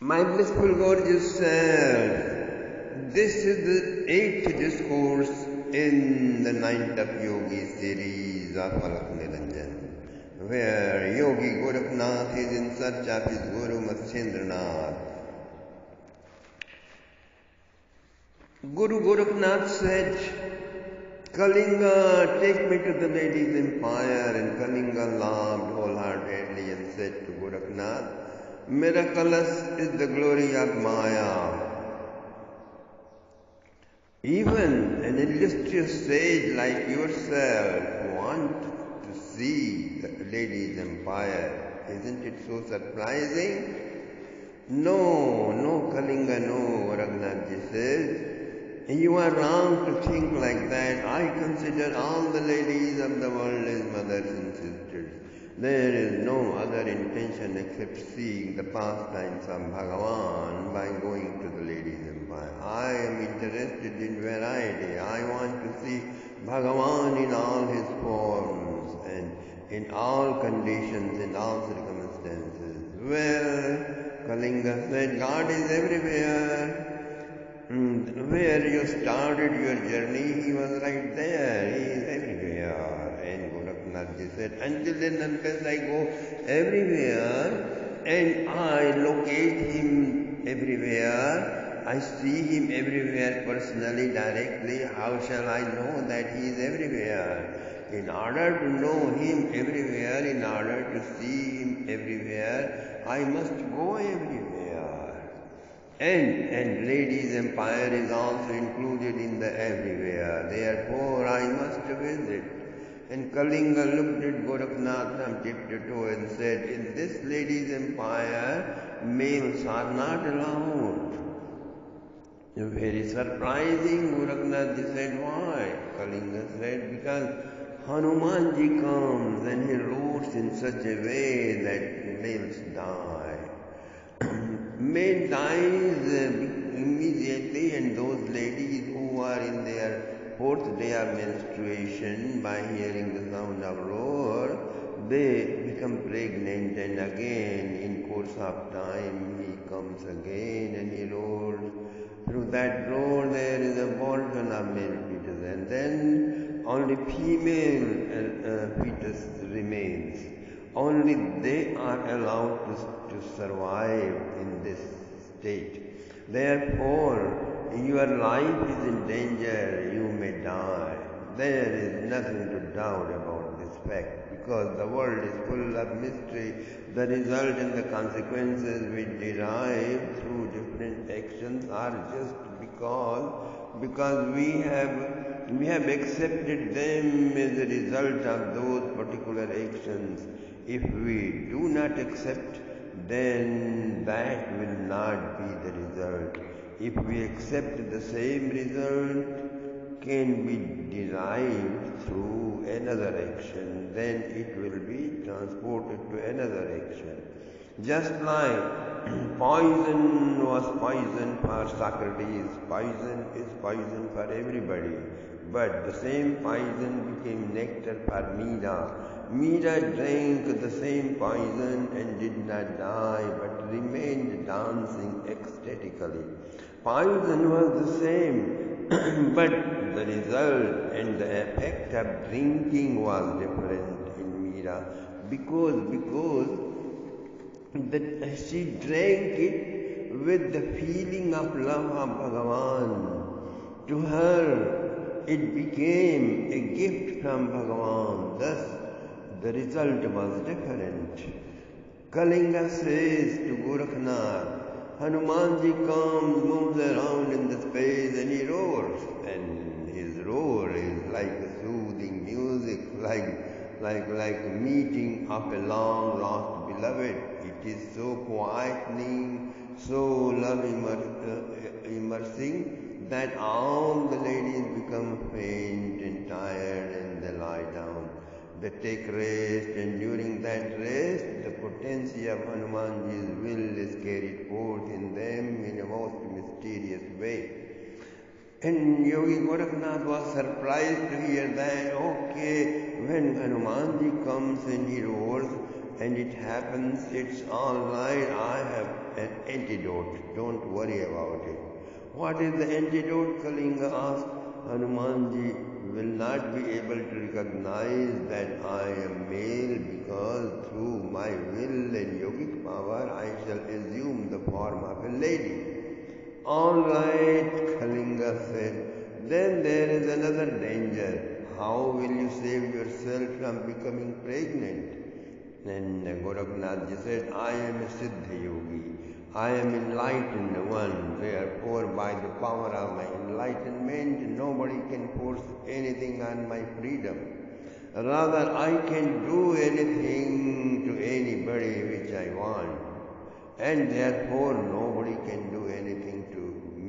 My blissful gorgeous self, this is the 8th discourse in the 9th of Yogi series of Alakh Niranjan, where Yogi Gorakhnath is in search of his Guru Matsyendranath. Guru Gorakhnath said, Kalinga, take me to the lady's empire, and Kalinga laughed wholeheartedly and said to Gorakhnath, Miraculous is the glory of Maya. Even an illustrious sage like yourself wants to see the lady's empire. Isn't it so surprising? No, Kalinga, no, Raghunathji says. You are wrong to think like that. I consider all the ladies of the world as mothers and sisters. There is no other intention except seeing the pastimes of Bhagavan by going to the lady's empire. I am interested in variety. I want to see Bhagavan in all his forms and in all conditions, in all circumstances. Well, Kalinga said, God is everywhere. Where you started your journey, he was right there. He is everywhere. And Gorakhnathji said, until then, unless I go everywhere and I locate him everywhere, I see him everywhere personally, directly, how shall I know that he is everywhere? In order to know him everywhere, in order to see him everywhere, I must go everywhere. And lady's empire is also included in the everywhere. Therefore, I must visit. And Kalinga looked at Gorakhnath from tip to toe and said, in this lady's empire, males are not allowed. Very surprising, Gorakhnath said, why? Kalinga said, because Hanumanji comes and he roars in such a way that males die. Man dies immediately, and those ladies who are in their 4th day of menstruation, by hearing the sound of roar, they become pregnant, and again in course of time he comes again and he roars. Through that roar there is a abortion of male fetus, and then only female fetus remains. Only they are allowed to survive in this state. Therefore, your life is in danger, you may die. There is nothing to doubt about this fact, because the world is full of mystery. The result and the consequences we derive through different actions are just because we have accepted them as a result of those particular actions. If we do not accept, then that will not be the result. If we accept, the same result can be derived through another action, then it will be transported to another action. Just like poison was poison for Socrates, poison is poison for everybody. But the same poison became nectar for Mira. Mira drank the same poison and did not die, but remained dancing ecstatically. Poison was the same, but the result and the effect of drinking was different in Mira, because that she drank it with the feeling of love of Bhagavan. To her, it became a gift from Bhagavan. Thus, the result was different. Kalinga says to Gorakhnath, Hanumanji comes, moves around in the space, and he roars. And his roar is like a soothing music, like a meeting of a long lost beloved. It is so quietening, so love immersing, that all the ladies become faint and tired, and they lie down. They take rest, and during that rest, the potency of Hanumanji's will is carried forth in them in a most mysterious way. And Yogi Gorakhnath was surprised to hear that, okay, when Hanumanji comes and he roars, and it happens, it's all right. I have an antidote. Don't worry about it. What is the antidote? Kalinga asked. Hanumanji will not be able to recognize that I am male because through my will and yogic power I shall assume the form of a lady. All right, Kalinga said. Then there is another danger. How will you save yourself from becoming pregnant? Then Goraknathji said, I am a Siddha Yogi. I am enlightened one. Therefore, by the power of my enlightenment, nobody can force anything on my freedom. Rather, I can do anything to anybody which I want. And therefore, nobody can do anything to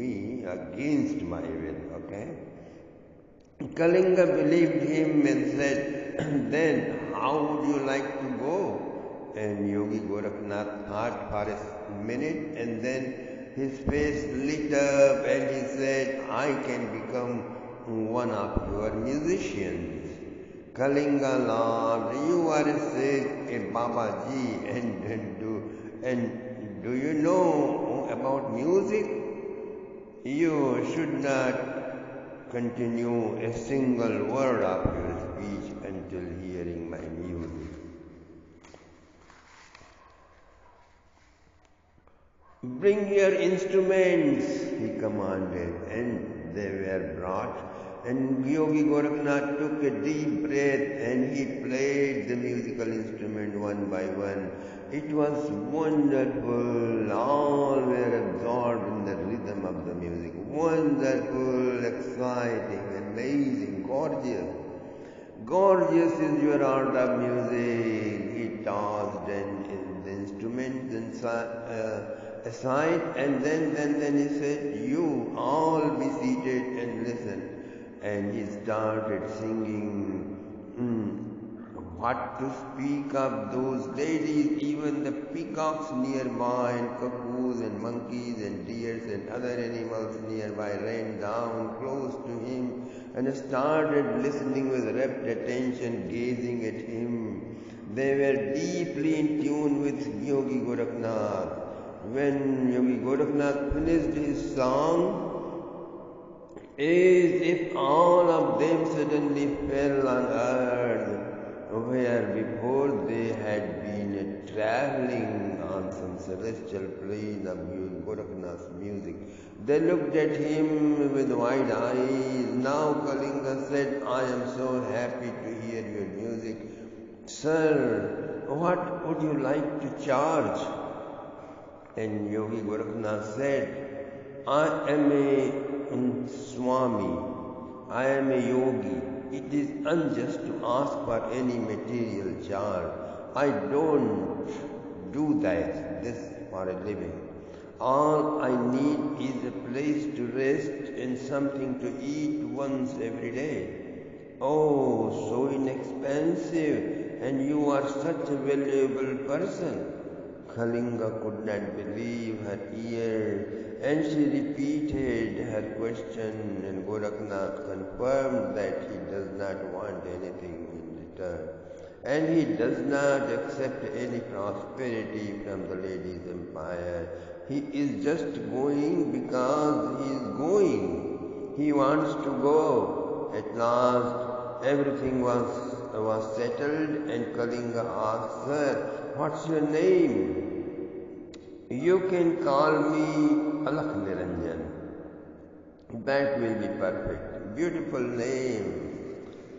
me against my will. Okay? Kalinga believed him and said, then how would you like to go? And Yogi Goraknath thought for a minute, and then his face lit up and he said, I can become one of your musicians. Kalinga laughed. You are a Babaji, and do you know about music? You should not continue a single word of your speech until hearing my music. Bring your instruments, he commanded, and they were brought. And Yogi Goraknath took a deep breath and he played the musical instrument one by one. It was wonderful. All were absorbed in the rhythm of the music. Wonderful, exciting, amazing, gorgeous. Gorgeous is your art of music. He tossed the instruments aside, and then he said, you all be seated and listen. And he started singing. What to speak of those ladies? Even the peacocks nearby and cuckoos and monkeys and deers and other animals nearby ran down close to him and started listening with rapt attention, gazing at him. They were deeply in tune with Yogi Goraknath. When Yogi Goraknath finished his song, as if all of them suddenly fell on earth, where before they had been traveling on some celestial plane of Goraknath's music. They looked at him with wide eyes. Now Kalinga said, I am so happy to hear your music. Sir, what would you like to charge? And Yogi Goraknath said, I am a Swami, I am a yogi. It is unjust to ask for any material charge. I don't do this for a living. All I need is a place to rest and something to eat once every day. Oh, so inexpensive, and you are such a valuable person. Kalinga could not believe her ears, and she repeated her question, and Goraknath confirmed that he does not want anything in return, and he does not accept any prosperity from the ladies' empire. He is just going because he is going. He wants to go. At last, everything was settled, and Kalinga asked, Sir, what's your name? You can call me Alakh Niranjan. That will be perfect. Beautiful name.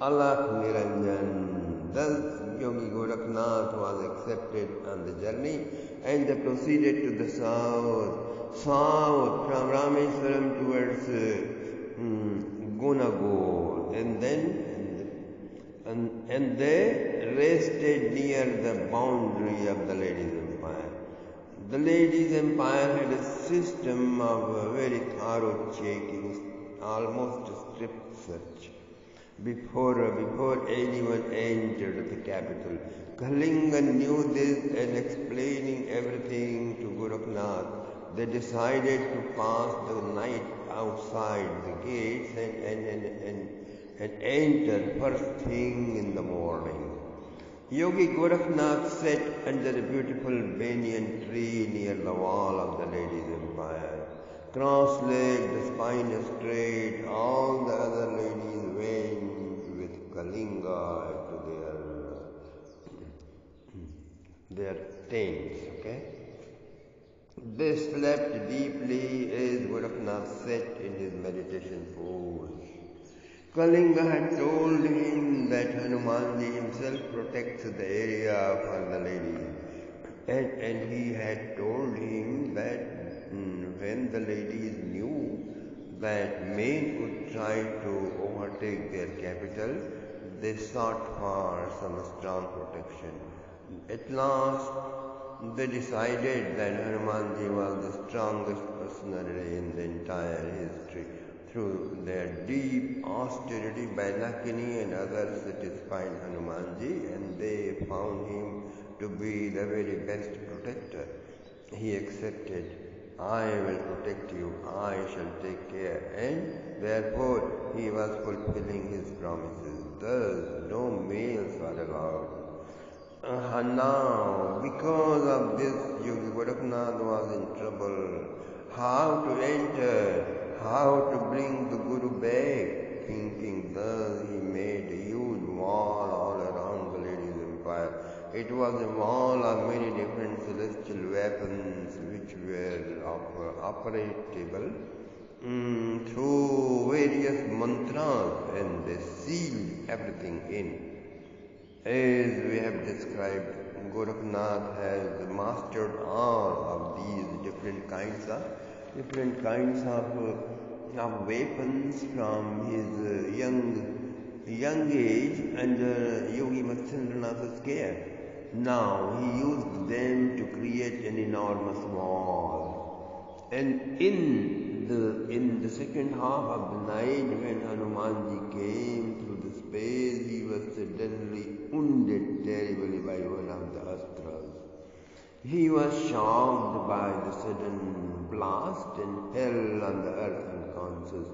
Alakh Niranjan. Thus Yogi Goraknath was accepted on the journey, and they proceeded to the south from Rameswaram towards Gunagor, and they rested near the boundary of the ladies' empire. The ladies' empire had a system of very thorough checking, almost a strip search, before anyone entered the capital. Kalinga knew this, and explaining everything to Goraknath, they decided to pass the night outside the gates and enter first thing in the morning. Yogi Goraknath set under a beautiful banyan tree near the wall of the ladies' empire. Cross-legged, spine straight, all the other ladies went with Kalinga to their tents, okay? They slept deeply as Gorakhnath sat in his meditation pose. Kalinga had told him that Hanumanji himself protects the area for the ladies. And he had told him that when the ladies knew that men would try to overtake their capital, they sought for some strong protection. At last, they decided that Hanumanji was the strongest personality in the entire history. Through their deep austerity, Bailakini and others satisfied Hanumanji, and they found him to be the very best protector. He accepted, I will protect you, I shall take care, and therefore he was fulfilling his promises. Thus, no males were allowed. Now, because of this, Yogi Gorakhnath was in trouble. How to enter, how to bring the Guru back. Thinking thus, he made a huge wall all around the ladies' empire. It was a wall of many different celestial weapons which were operable through various mantras, and they sealed everything in. As we have described, Gorakhnath has mastered all of these different kinds of weapons from his young age under Yogi Matsyendranath's care. Now he used them to create an enormous wall. And in the second half of the night, when Hanumanji came through the space, he was suddenly wounded terribly by one of the astras. He was shocked by the sudden blast and fell on the earth unconscious.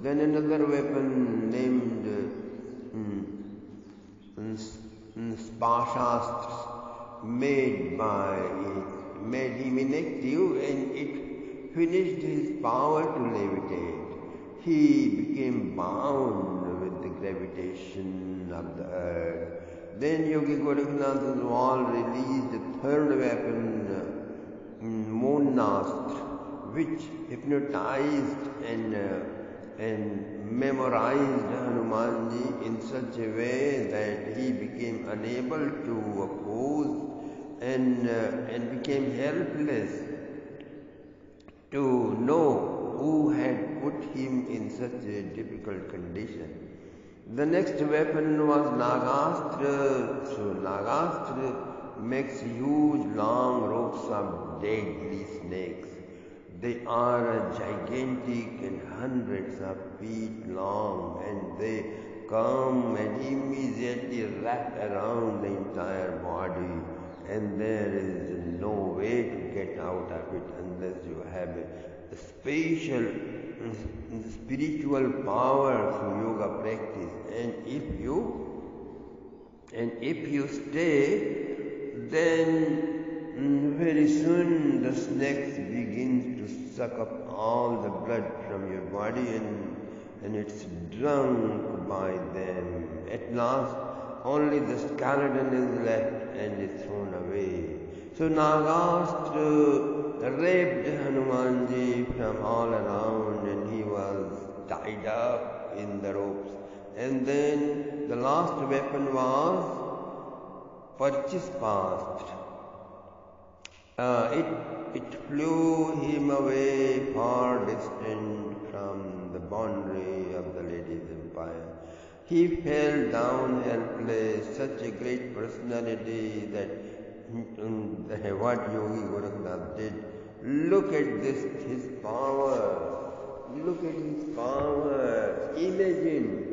Then another weapon named Spashastra made him inactive, and it finished his power to levitate. He became bound with the gravitation of the earth. Then Yogi Gorakhnath's wall released a third weapon, Monastra, which hypnotized and memorized Hanumanji in such a way that he became unable to oppose and became helpless to know who had put him in such a difficult condition. The next weapon was Nagastra. So Nagastra makes huge long ropes of deadly snakes. They are gigantic and hundreds of feet long, and they come and immediately wrap around the entire body, and there is no way to get out of it unless you have a special spiritual power through yoga practice. And if you stay, then very soon the snakes begin to suck up all the blood from your body, and it's drunk by them. At last, only the skeleton is left and is thrown away. So Nagastra raped Hanumanji from all around, and he was tied up in the ropes. And then the last weapon was Parchispastra. It flew him away far distant from the boundary of the ladies' empire. He fell down helpless, such a great personality that what Yogi Gorakhnath did. Look at this, his power. Look at his power. Imagine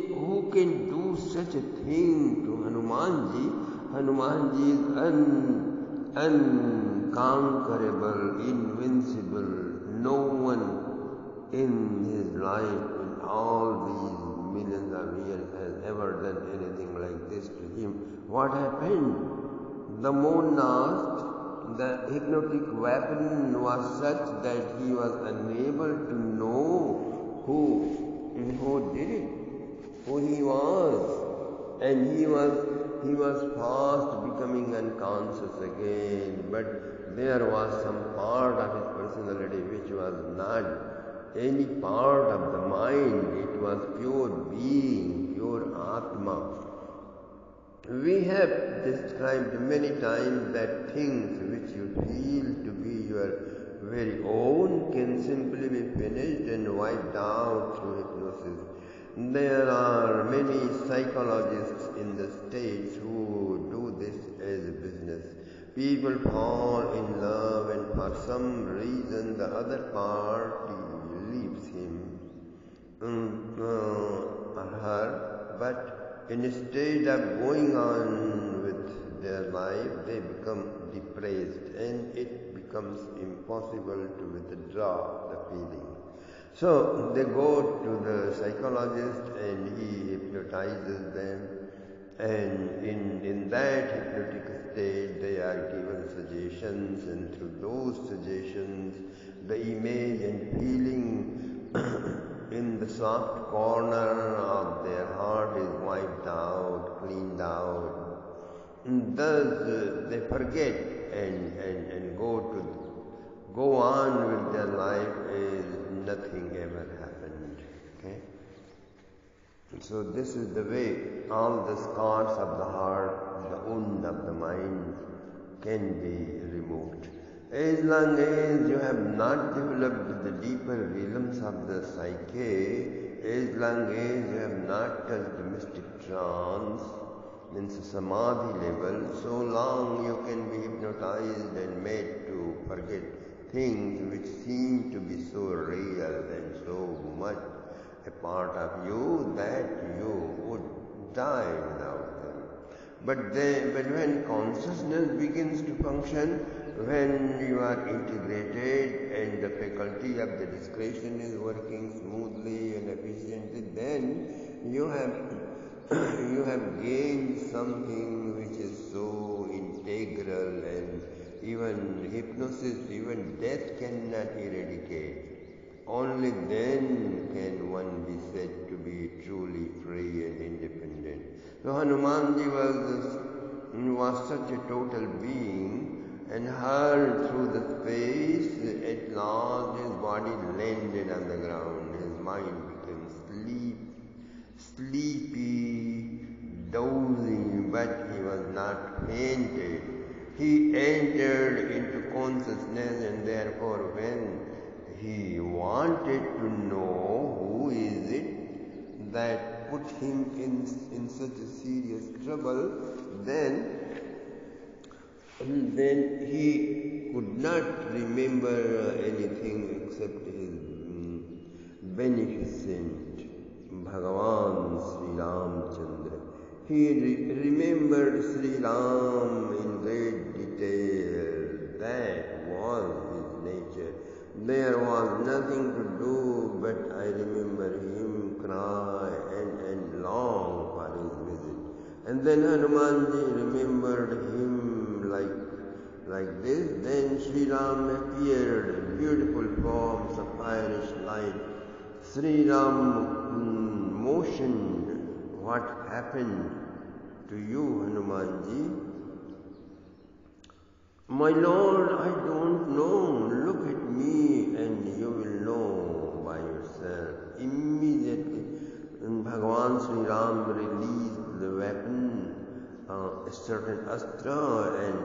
who can do such a thing to Hanumanji. Hanumanji is unconquerable, invincible. No one in his life, in all these millions of years, has ever done anything like this to him. What happened? the monast, the hypnotic weapon was such that he was unable to know who did it, who he was, and he was fast becoming unconscious again. But there was some part of his personality which was not any part of the mind. It was pure being, pure Atma. We have described many times that things which you feel to be your very own can simply be finished and wiped out through hypnosis. There are many psychologists in the States who do this as a business. People fall in love and for some reason the other party leaves him or her, but instead of going on with their life, they become depressed and it becomes impossible to withdraw the feeling. So they go to the psychologist and he hypnotizes them, and in that hypnotic state they are given suggestions, and through those suggestions the image and feeling in the soft corner of their heart is wiped out, cleaned out. And thus they forget and go on with their life as nothing ever happened. Okay? So this is the way all the scars of the heart, the wound of the mind can be removed. As long as you have not developed the deeper realms of the psyche, as long as you have not touched the mystic trance, means samadhi level, so long you can be hypnotized and made to forget things which seem to be so real and so much a part of you that you would die without them. But when consciousness begins to function, when you are integrated and the faculty of the discretion is working smoothly and efficiently, then you have gained something which is so integral, and even hypnosis, even death cannot eradicate. Only then can one be said to be truly free and independent. So Hanumanji was such a total being, and hurled through the space, at last his body landed on the ground. His mind became sleepy, dozy, but he was not fainted. He entered into consciousness, and therefore when he wanted to know who is it that put him in such a serious trouble, then he could not remember anything except his beneficent Bhagavan Sri Ramchandra. He remembered Sri Ram in great detail. That was his nature. There was nothing to do but I remember him cry and long for his visit. And then Hanumanji remembered him like this. Then Sri Ram appeared in beautiful forms of Irish light. Sri Ram motioned. What happened to you, Hanumanji? My lord, I don't know. Look at me and you will know by yourself. Immediately, Bhagavan Sri Ram released the weapon, a certain astra, and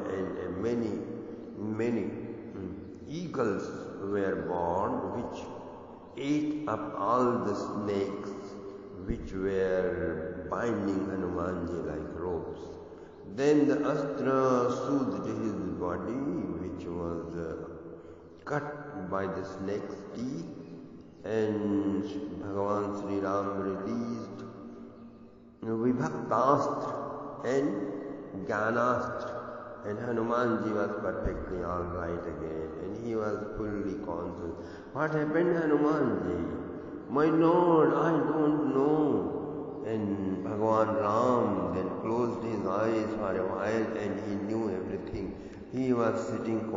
many eagles were born, which ate up all the snakes which were binding Hanumanji like ropes. Then the astra soothed his body, which was cut by the snake's teeth, and Bhagavan Sri Ram released Vibhaktastra and Jnanastra, and Hanumanji was perfectly all right again, and he was fully conscious. What happened, Hanumanji? My lord, I don't know. And Bhagavan Ram then closed his eyes for a while, and he knew everything. He was sitting